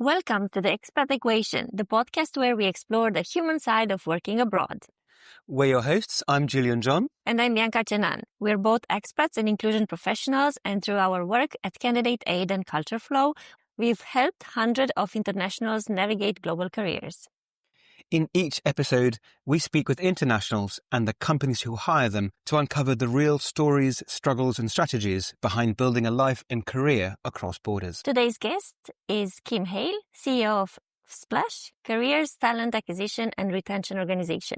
Welcome to the Expat Equation, the podcast where we explore the human side of working abroad. We're your hosts. I'm Julian John. And I'm Bianca Cenan. We're both expats and inclusion professionals, and through our work at Candidate Aid and Culture Flow, we've helped hundreds of internationals navigate global careers. In each episode, we speak with internationals and the companies who hire them to uncover the real stories, struggles and strategies behind building a life and career across borders. Today's guest is Kim Hale, CEO of Splash, Careers, Talent Acquisition and Retention Organization.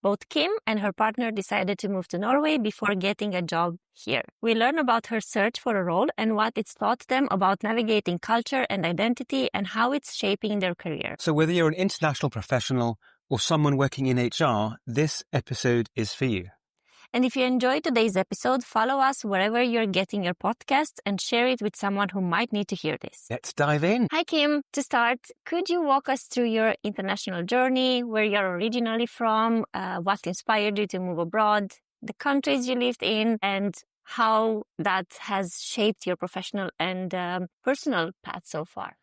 Both Kim and her partner decided to move to Norway before getting a job here. We learn about her search for a role and what it's taught them about navigating culture and identity and how it's shaping their career. So whether you're an international professional or someone working in HR, this episode is for you. And if you enjoyed today's episode, follow us wherever you're getting your podcasts and share it with someone who might need to hear this. Let's dive in. Hi, Kim. To start, could you walk us through your international journey, where you're originally from, what inspired you to move abroad, the countries you lived in, and how that has shaped your professional and personal path so far?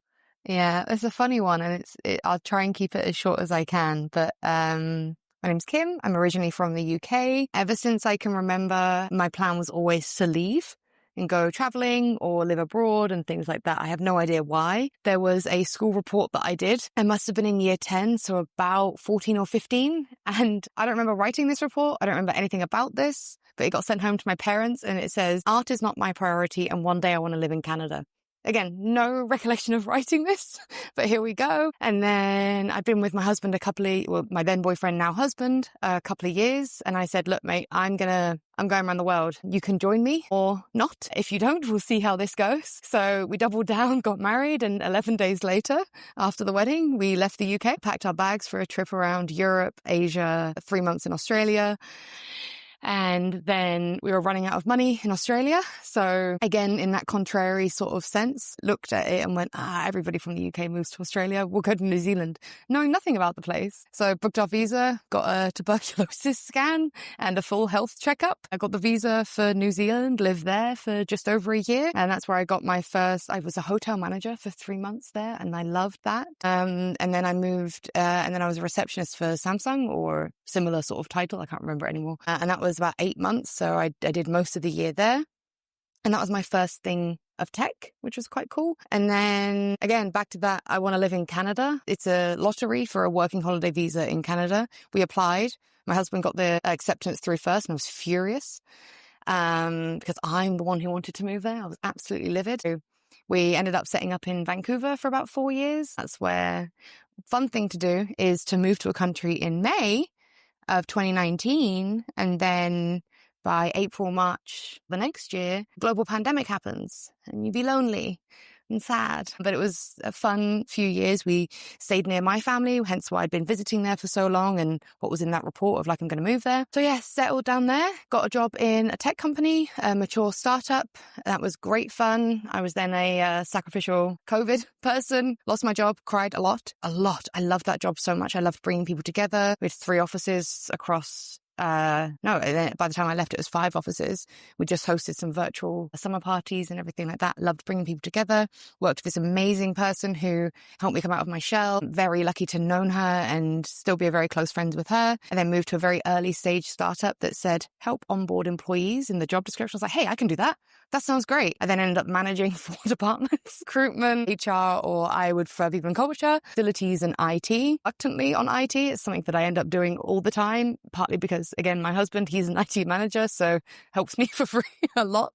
Yeah, it's a funny one, and I'll try and keep it as short as I can, but my name's Kim. I'm originally from the UK. Ever since I can remember, my plan was always to leave and go traveling or live abroad and things like that. I have no idea why. There was a school report that I did. I must have been in year 10, so about 14 or 15. And I don't remember writing this report. I don't remember anything about this, but it got sent home to my parents and it says, art is not my priority and one day I want to live in Canada. Again, no recollection of writing this, but here we go. And then I've been with my husband my then boyfriend, now husband, a couple of years. And I said, look, mate, I'm going around the world. You can join me or not. If you don't, we'll see how this goes. So we doubled down, got married, and 11 days later, after the wedding, we left the UK, packed our bags for a trip around Europe, Asia, 3 months in Australia. And then we were running out of money in Australia. So again, in that contrary sort of sense, looked at it and went, everybody from the UK moves to Australia. We'll go to New Zealand, knowing nothing about the place. So booked our visa, got a tuberculosis scan and a full health checkup. I got the visa for New Zealand, lived there for just over a year. And that's where I got I was a hotel manager for 3 months there and I loved that. And then I moved, and then I was a receptionist for Samsung or similar sort of title. I can't remember anymore. And that was about 8 months. So I did most of the year there. And that was my first thing of tech, which was quite cool. And then again, back to that, I want to live in Canada. It's a lottery for a working holiday visa in Canada. We applied. My husband got the acceptance through first and I was furious, because I'm the one who wanted to move there. I was absolutely livid. So we ended up setting up in Vancouver for about 4 years. That's where fun thing to do is to move to a country in May of 2019, and then by April, March the next year, global pandemic happens and you'd be lonely and sad. But it was a fun few years. We stayed near my family, hence why I'd been visiting there for so long and what was in that report of like, I'm going to move there. So yeah, settled down there, got a job in a tech company, a mature startup. That was great fun. I was then a sacrificial COVID person, lost my job, cried a lot. I loved that job so much. I loved bringing people together. We had 3 offices across by the time I left, it was 5 offices. We just hosted some virtual summer parties and everything like that. Loved bringing people together. Worked with this amazing person who helped me come out of my shell. Very lucky to known her and still be a very close friends with her. And then moved to a very early stage startup that said, help onboard employees in the job description. I was like, hey, I can do that. That sounds great. I then ended up managing 4 departments, recruitment, HR, or I would for people in culture, facilities and IT. Reluctantly on IT, it's something that I end up doing all the time, partly because, again, my husband, he's an IT manager, so helps me for free a lot.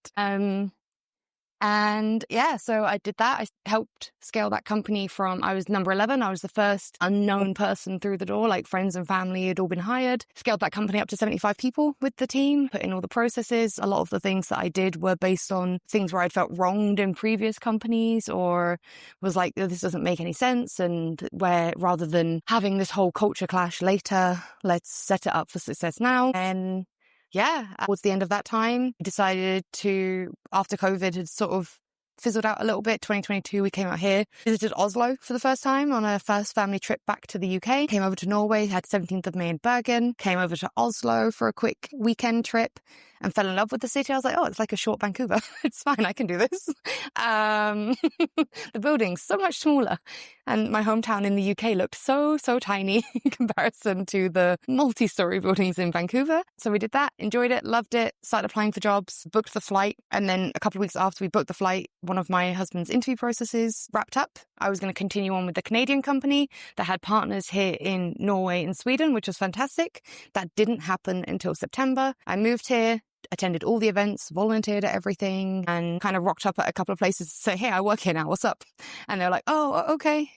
And yeah, so I did that. I helped scale that company from, I was number 11. I was the first unknown person through the door, like friends and family had all been hired. Scaled that company up to 75 people with the team, put in all the processes. A lot of the things that I did were based on things where I'd felt wronged in previous companies or was like, oh, this doesn't make any sense. And where rather than having this whole culture clash later, let's set it up for success now. And yeah, towards the end of that time, decided to, after COVID had sort of fizzled out a little bit, 2022, we came out here, visited Oslo for the first time on a first family trip back to the UK, came over to Norway, had 17th of May in Bergen, came over to Oslo for a quick weekend trip, and fell in love with the city. I was like, oh, it's like a short Vancouver. It's fine. I can do this. The building's so much smaller. And my hometown in the UK looked so tiny in comparison to the multi-story buildings in Vancouver. So we did that, enjoyed it, loved it, started applying for jobs, booked the flight. And then a couple of weeks after we booked the flight, one of my husband's interview processes wrapped up. I was going to continue on with the Canadian company that had partners here in Norway and Sweden, which was fantastic. That didn't happen until September. I moved here, attended all the events, volunteered at everything, and kind of rocked up at a couple of places to say, hey, I work here now, what's up? And they're like, oh, okay,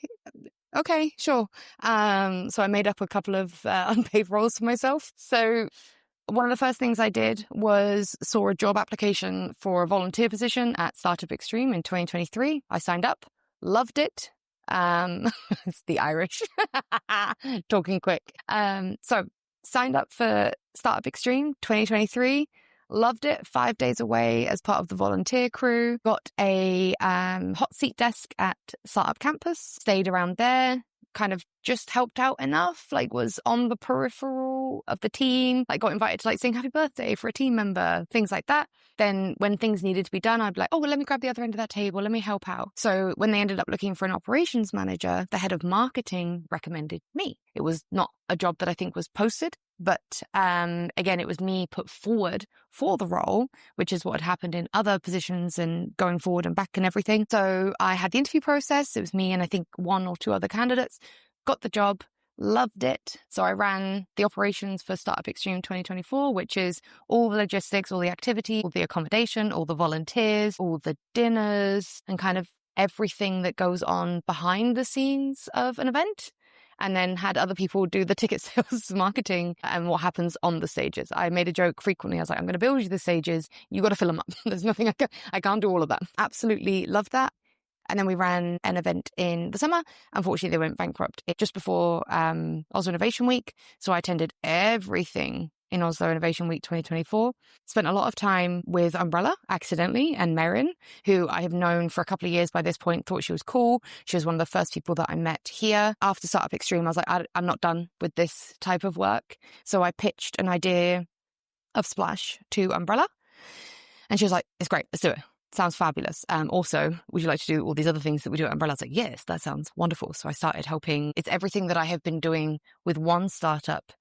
sure. So I made up a couple of unpaid roles for myself. So one of the first things I did was saw a job application for a volunteer position at Startup Extreme in 2023. I signed up, loved it. It's the Irish talking quick. So signed up for Startup Extreme 2023. Loved it. 5 days away as part of the volunteer crew. Got a hot seat desk at Startup Campus. Stayed around there. Kind of just helped out enough. Like was on the peripheral of the team. Like got invited to like sing happy birthday for a team member. Things like that. Then when things needed to be done, I'd be like, oh, well, let me grab the other end of that table. Let me help out. So when they ended up looking for an operations manager, the head of marketing recommended me. It was not a job that I think was posted. But again, it was me put forward for the role, which is what had happened in other positions and going forward and back and everything. So I had the interview process. It was me and I think one or two other candidates. Got the job, loved it. So I ran the operations for Startup Extreme 2024, which is all the logistics, all the activity, all the accommodation, all the volunteers, all the dinners, and kind of everything that goes on behind the scenes of an event. And then had other people do the ticket sales marketing and what happens on the stages. I made a joke frequently. I was like, I'm going to build you the stages. You got to fill them up. There's nothing I can't do all of that. Absolutely loved that. And then we ran an event in the summer. Unfortunately, they went bankrupt just before Oslo Innovation Week. So I attended everything in Oslo Innovation Week 2024. Spent a lot of time with Umbrella, accidentally, and Merin, who I have known for a couple of years by this point, thought she was cool. She was one of the first people that I met here. After Startup Extreme, I was like, I'm not done with this type of work. So I pitched an idea of Splash to Umbrella. And she was like, it's great, let's do it. Sounds fabulous. Also, would you like to do all these other things that we do at Umbrella? I was like, yes, that sounds wonderful. So I started helping. It's everything that I have been doing with one startup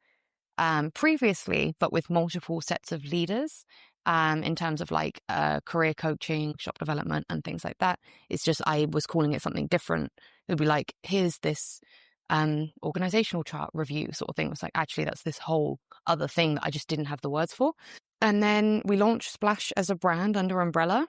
previously, but with multiple sets of leaders in terms of like career coaching, shop development and things like that. It's just I was calling it something different. It would be like, here's this organizational chart review sort of thing. It was like, actually, that's this whole other thing that I just didn't have the words for. And then we launched Splash as a brand under Umbrella.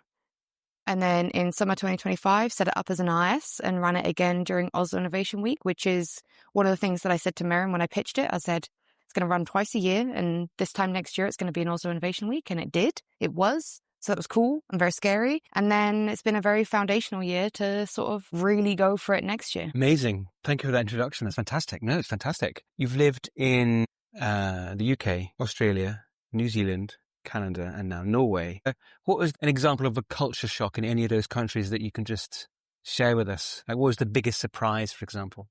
And then in summer 2025, set it up as an IS and ran it again during Oslo Innovation Week, which is one of the things that I said to Merin when I pitched it. I said, it's going to run twice a year. And this time next year, it's going to be an Oslo Innovation Week. And it did. It was. So that was cool and very scary. And then it's been a very foundational year to sort of really go for it next year. Amazing. Thank you for that introduction. That's fantastic. No, it's fantastic. You've lived in the UK, Australia, New Zealand, Canada, and now Norway. What was an example of a culture shock in any of those countries that you can just share with us? Like, what was the biggest surprise, for example?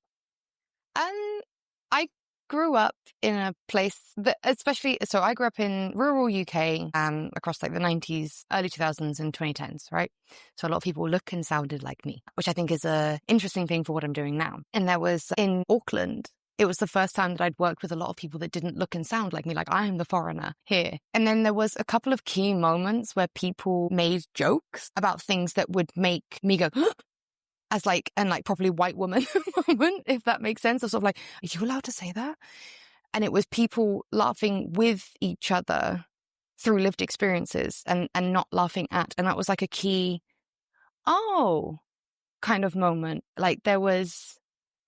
I grew up in a place that, so I grew up in rural UK across like the 90s, early 2000s and 2010s, right? So a lot of people look and sounded like me, which I think is a interesting thing for what I'm doing now. And there was in Auckland, it was the first time that I'd worked with a lot of people that didn't look and sound like me, like I am the foreigner here. And then there was a couple of key moments where people made jokes about things that would make me go, as like, and like properly white woman moment, if that makes sense. I was sort of like, are you allowed to say that? And it was people laughing with each other through lived experiences and not laughing at. And that was like a key, kind of moment. Like there was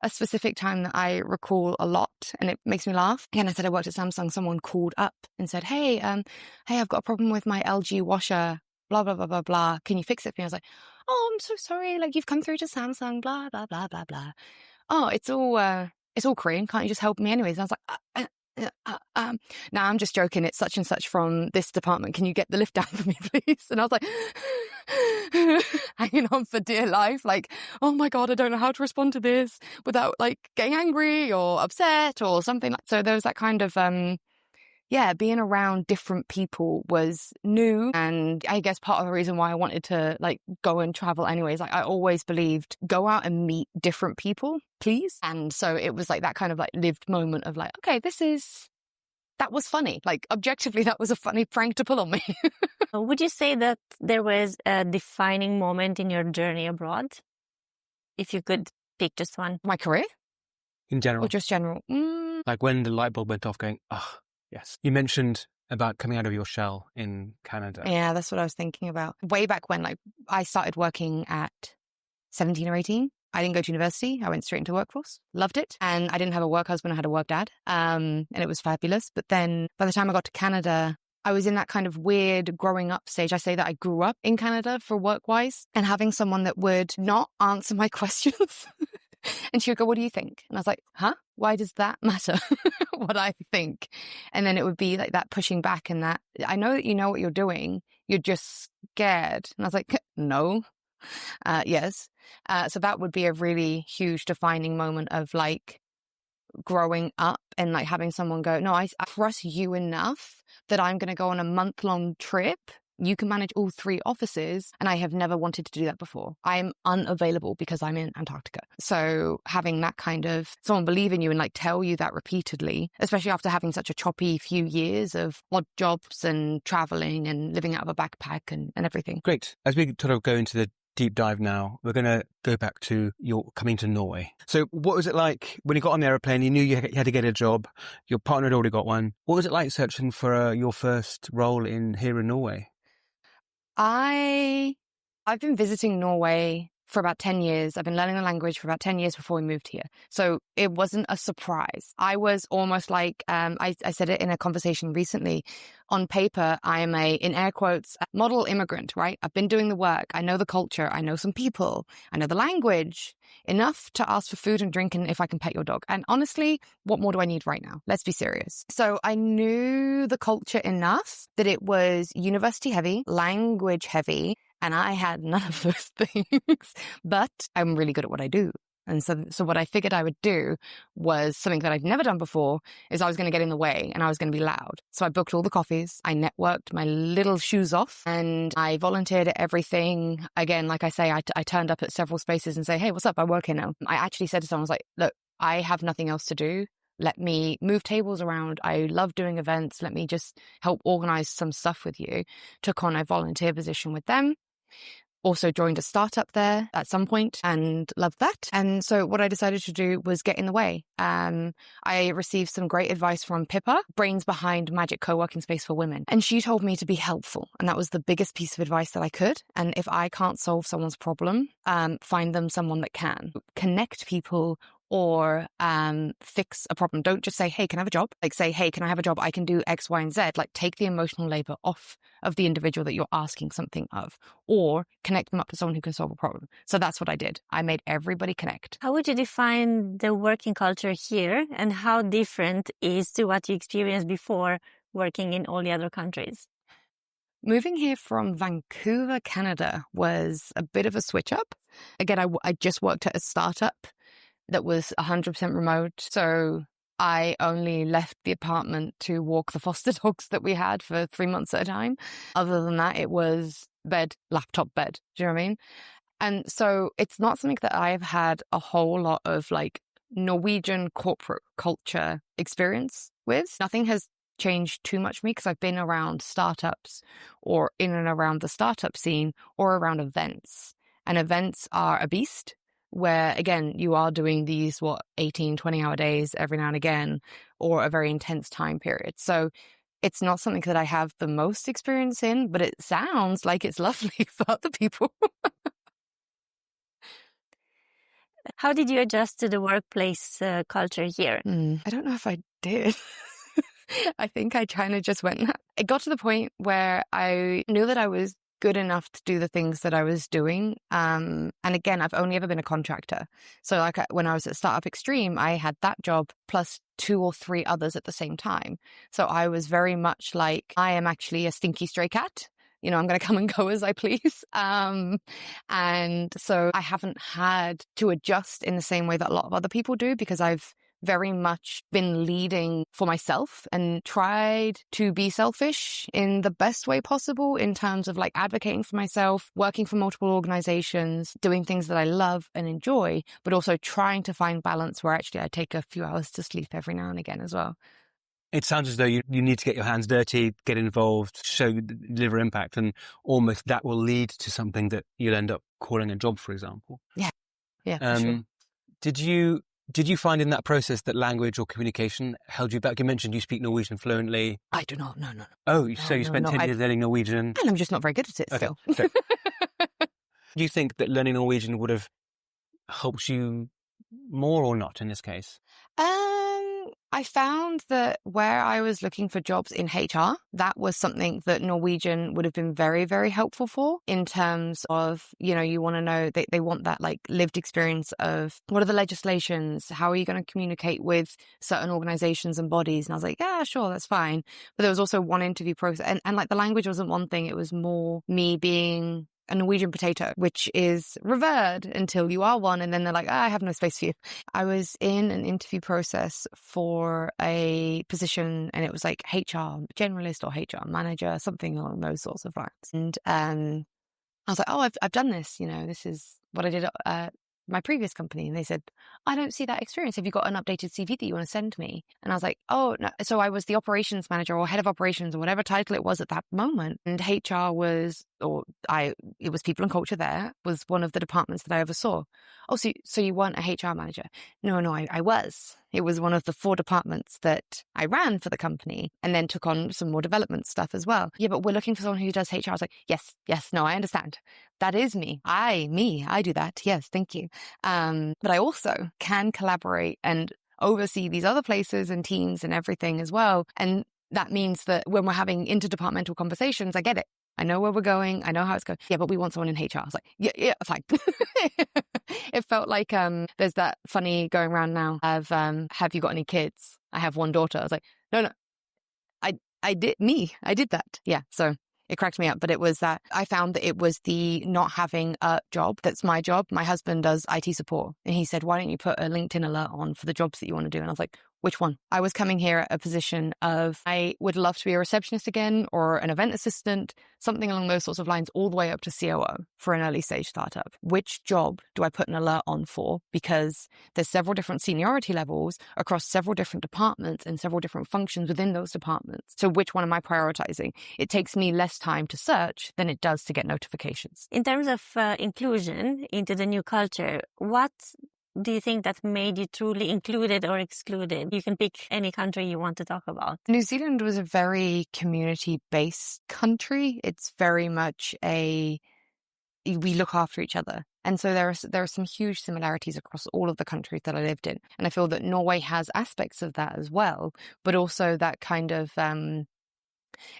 a specific time that I recall a lot and it makes me laugh. And I said I worked at Samsung. Someone called up and said, hey, I've got a problem with my LG washer, blah, blah, blah, blah, blah. Can you fix it for me? I was like, oh, I'm so sorry. Like you've come through to Samsung, blah, blah, blah, blah, blah. Oh, it's all Korean. Can't you just help me anyways? And I was like, no, I'm just joking. It's such and such from this department. Can you get the lift down for me, please? And I was like, hanging on for dear life. Like, oh my God, I don't know how to respond to this without like getting angry or upset or something. So there was that kind of yeah, being around different people was new. And I guess part of the reason why I wanted to like go and travel anyways, like I always believed go out and meet different people, please. And so it was like that kind of like lived moment of like, okay, that was funny. Like objectively, that was a funny prank to pull on me. Would you say that there was a defining moment in your journey abroad? If you could pick just one. My career? In general. Or just general? Like when the light bulb went off going, oh, yes. You mentioned about coming out of your shell in Canada. Yeah, that's what I was thinking about. Way back when, like I started working at 17 or 18. I didn't go to university. I went straight into workforce. Loved it. And I didn't have a work husband. I had a work dad. And it was fabulous. But then by the time I got to Canada, I was in that kind of weird growing up stage. I say that I grew up in Canada for work-wise, and having someone that would not answer my questions. And she would go, what do you think? And I was like, huh? Why does that matter? What I think? And then it would be like that pushing back and that, I know that you know what you're doing. You're just scared. And I was like, no. Yes. So that would be a really huge defining moment of like growing up and like having someone go, no, I trust you enough that I'm going to go on a month-long trip. You can manage all 3 offices, and I have never wanted to do that before. I am unavailable because I'm in Antarctica. So having that kind of someone believe in you and like tell you that repeatedly, especially after having such a choppy few years of odd jobs and traveling and living out of a backpack and everything. Great. As we sort of go into the deep dive now, we're going to go back to your coming to Norway. So what was it like when you got on the airplane? You knew you had to get a job. Your partner had already got one. What was it like searching for your first role here in Norway? I've been visiting Norway for about 10 years. I've been learning the language for about 10 years before we moved here. So it wasn't a surprise. I was almost like, I said it in a conversation recently. On paper, I am in air quotes, model immigrant, right? I've been doing the work. I know the culture. I know some people. I know the language enough to ask for food and drink and if I can pet your dog. And honestly, what more do I need right now? Let's be serious. So I knew the culture enough that it was university heavy, language heavy, and I had none of those things, but I'm really good at what I do. And so what I figured I would do was something that I'd never done before is I was going to get in the way and I was going to be loud. So I booked all the coffees. I networked my little shoes off and I volunteered at everything. Again, like I say, I turned up at several spaces and say, hey, what's up? I work here now. I actually said to someone, I was like, look, I have nothing else to do. Let me move tables around. I love doing events. Let me just help organize some stuff with you. Took on a volunteer position with them. Also joined a startup there at some point and loved that. And so what I decided to do was get in the way. I received some great advice from Pippa, brains behind Magic Co-working Space for Women. And she told me to be helpful. And that was the biggest piece of advice that I could. And if I can't solve someone's problem, find them someone that can. Connect people or fix a problem. Don't just say, hey, can I have a job? Like say, hey, can I have a job? I can do X, Y, and Z. Like take the emotional labor off of the individual that you're asking something of, or connect them up to someone who can solve a problem. So that's what I did. I made everybody connect. How would you define the working culture here and how different is to what you experienced before working in all the other countries? Moving here from Vancouver, Canada was a bit of a switch up. Again, I just worked at a startup that was 100% remote. So I only left the apartment to walk the foster dogs that we had for 3 months at a time. Other than that, it was bed, laptop, bed. Do you know what I mean? And so it's not something that I've had a whole lot of like Norwegian corporate culture experience with. Nothing has changed too much for me because I've been around startups or in and around the startup scene or around events. And events are a beast where, again, you are doing these, 18, 20-hour days every now and again, or a very intense time period. So it's not something that I have the most experience in, but it sounds like it's lovely for other people. How did you adjust to the workplace culture here? I don't know if I did. I think I kind of just went. It got to the point where I knew that I was good enough to do the things that I was doing. And again, I've only ever been a contractor. So like when I was at Startup Extreme, I had that job plus 2 or 3 others at the same time. So I was very much like, I am actually a stinky stray cat. You know, I'm going to come and go as I please. And so I haven't had to adjust in the same way that a lot of other people do because I've very much been leading for myself and tried to be selfish in the best way possible in terms of like advocating for myself, working for multiple organizations, doing things that I love and enjoy, but also trying to find balance where actually I take a few hours to sleep every now and again as well. It sounds as though you need to get your hands dirty, get involved, deliver impact, and almost that will lead to something that you'll end up calling a job, for example. Yeah, for sure. Did you find in that process that language or communication held you back? You mentioned you speak Norwegian fluently. I do not. No. Oh, so you spent 10 years learning Norwegian. And I'm just not very good at it still. So, do you think that learning Norwegian would have helped you more or not in this case? I found that where I was looking for jobs in HR, that was something that Norwegian would have been very, very helpful for in terms of, you want to know, they want that like lived experience of what are the legislations? How are you going to communicate with certain organizations and bodies? And I was like, yeah, sure, that's fine. But there was also one interview process and like the language wasn't one thing. It was more me being a Norwegian potato, which is revered until you are one. And then they're like, I have no space for you. I was in an interview process for a position and it was like HR generalist or HR manager, something along those sorts of lines. And I was like, oh, I've done this. This is what I did at my previous company. And they said, I don't see that experience. Have you got an updated CV that you want to send me? And I was like, oh, no. So I was the operations manager or head of operations or whatever title it was at that moment. And HR it was people and culture there, was one of the departments that I oversaw. Oh, so you weren't a HR manager? No, I was. It was one of the 4 departments that I ran for the company and then took on some more development stuff as well. Yeah, but we're looking for someone who does HR. I was like, yes, no, I understand. That is me. I do that. Yes, thank you. But I also can collaborate and oversee these other places and teams and everything as well. And that means that when we're having interdepartmental conversations, I get it. I know where we're going. I know how it's going. Yeah, but we want someone in HR. I was like, yeah, fine. It felt like there's that funny going around now of have you got any kids? I have one daughter. I was like, no, I did that. Yeah, so it cracked me up. But it was that I found that it was the not having a job. That's my job. My husband does IT support. And he said, why don't you put a LinkedIn alert on for the jobs that you want to do? And I was like, which one? I was coming here at a position of I would love to be a receptionist again or an event assistant, something along those sorts of lines, all the way up to COO for an early stage startup. Which job do I put an alert on for? Because there's several different seniority levels across several different departments and several different functions within those departments. So which one am I prioritizing? It takes me less time to search than it does to get notifications. In terms of inclusion into the new culture, what do you think that made you truly included or excluded? You can pick any country you want to talk about. New Zealand was a very community-based country. It's very much we look after each other. And so there are some huge similarities across all of the countries that I lived in. And I feel that Norway has aspects of that as well, but also that kind of,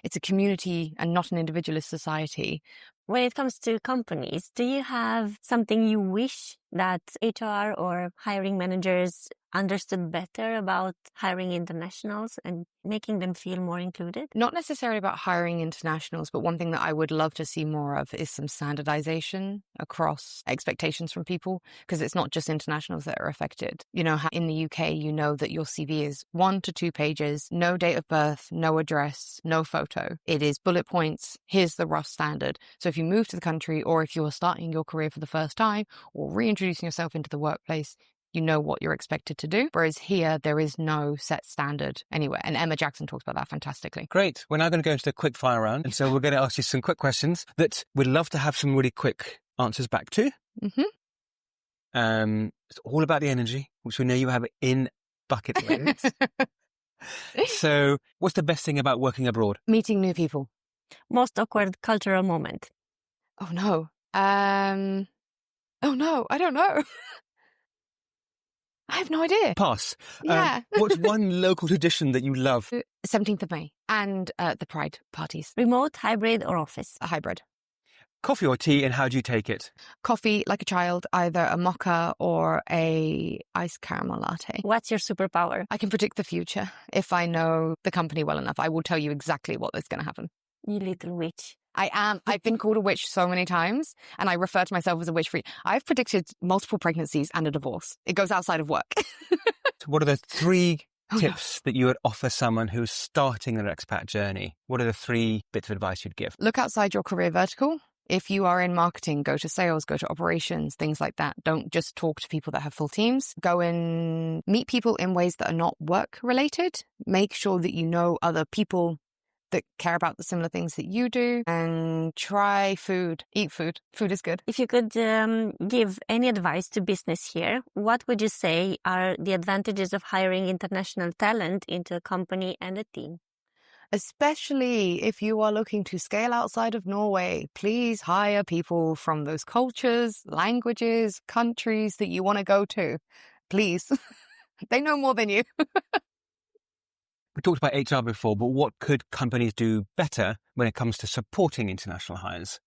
it's a community and not an individualist society. When it comes to companies, do you have something you wish that HR or hiring managers understood better about hiring internationals and making them feel more included? Not necessarily about hiring internationals, but one thing that I would love to see more of is some standardization across expectations from people, because it's not just internationals that are affected. In the UK, you know that your CV is 1 to 2 pages, no date of birth, no address, no photo. It is bullet points. Here's the rough standard. So if you move to the country or if you're starting your career for the first time or reintroducing yourself into the workplace, you know what you're expected to do. Whereas here, there is no set standard anywhere. And Emma Jackson talks about that fantastically. Great. We're now going to go into the quick fire round. And so we're going to ask you some quick questions that we'd love to have some really quick answers back to. Mm-hmm. It's all about the energy, which we know you have in bucket loads. So what's the best thing about working abroad? Meeting new people. Most awkward cultural moment? Oh, no. I don't know. I have no idea. Pass. Yeah. What's one local tradition that you love? 17th of May and the Pride parties. Remote, hybrid or office? A hybrid. Coffee or tea, and how do you take it? Coffee, like a child, either a mocha or a iced caramel latte. What's your superpower? I can predict the future. If I know the company well enough, I will tell you exactly what is going to happen. You little witch. I am. I've been called a witch so many times, and I refer to myself as a witch free. I've predicted multiple pregnancies and a divorce. It goes outside of work. what are the three Oh, tips that you would offer someone who's starting their expat journey? What are the three bits of advice you'd give? Look outside your career vertical. If you are in marketing, go to sales, go to operations, things like that. Don't just talk to people that have full teams. Go and meet people in ways that are not work related. Make sure that you know other people that care about the similar things that you do, and try food. Eat food. Food is good. If you could give any advice to business here, what would you say are the advantages of hiring international talent into a company and a team? Especially if you are looking to scale outside of Norway, please hire people from those cultures, languages, countries that you want to go to. Please. They know more than you. We talked about HR before, but what could companies do better when it comes to supporting international hires?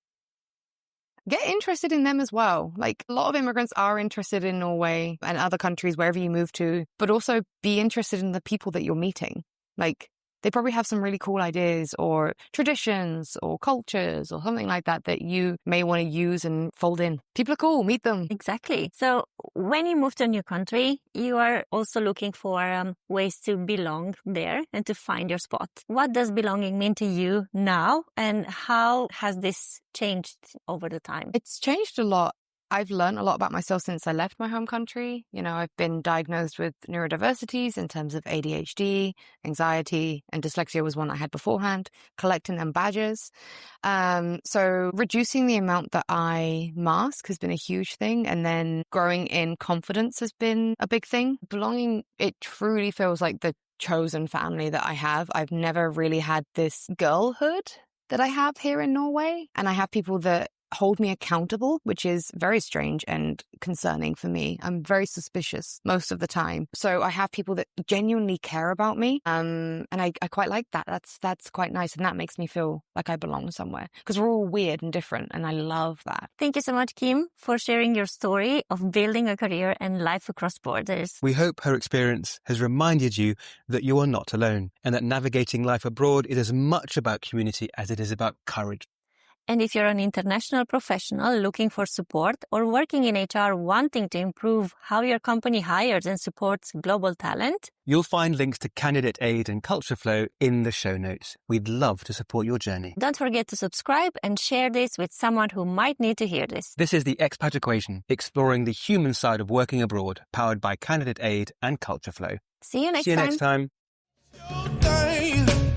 Get interested in them as well. Like, a lot of immigrants are interested in Norway and other countries, wherever you move to, but also be interested in the people that you're meeting. Like, they probably have some really cool ideas or traditions or cultures or something like that that you may want to use and fold in. People are cool. Meet them. Exactly. So when you move to a new country, you are also looking for ways to belong there and to find your spot. What does belonging mean to you now, and how has this changed over the time? It's changed a lot. I've learned a lot about myself since I left my home country. You know, I've been diagnosed with neurodiversities in terms of ADHD, anxiety, and dyslexia was one I had beforehand, collecting them badges. So reducing the amount that I mask has been a huge thing. And then growing in confidence has been a big thing. Belonging, it truly feels like the chosen family that I have. I've never really had this girlhood that I have here in Norway. And I have people that hold me accountable, which is very strange and concerning for me. I'm very suspicious most of the time. So I have people that genuinely care about me. And I quite like that. That's quite nice. And that makes me feel like I belong somewhere, because we're all weird and different. And I love that. Thank you so much, Kim, for sharing your story of building a career and life across borders. We hope her experience has reminded you that you are not alone, and that navigating life abroad is as much about community as it is about courage. And if you're an international professional looking for support, or working in HR wanting to improve how your company hires and supports global talent, you'll find links to Candidate Aid and Culture Flow in the show notes. We'd love to support your journey. Don't forget to subscribe and share this with someone who might need to hear this. This is the Expat Equation, exploring the human side of working abroad, powered by Candidate Aid and Culture Flow. See you next See you time. next time.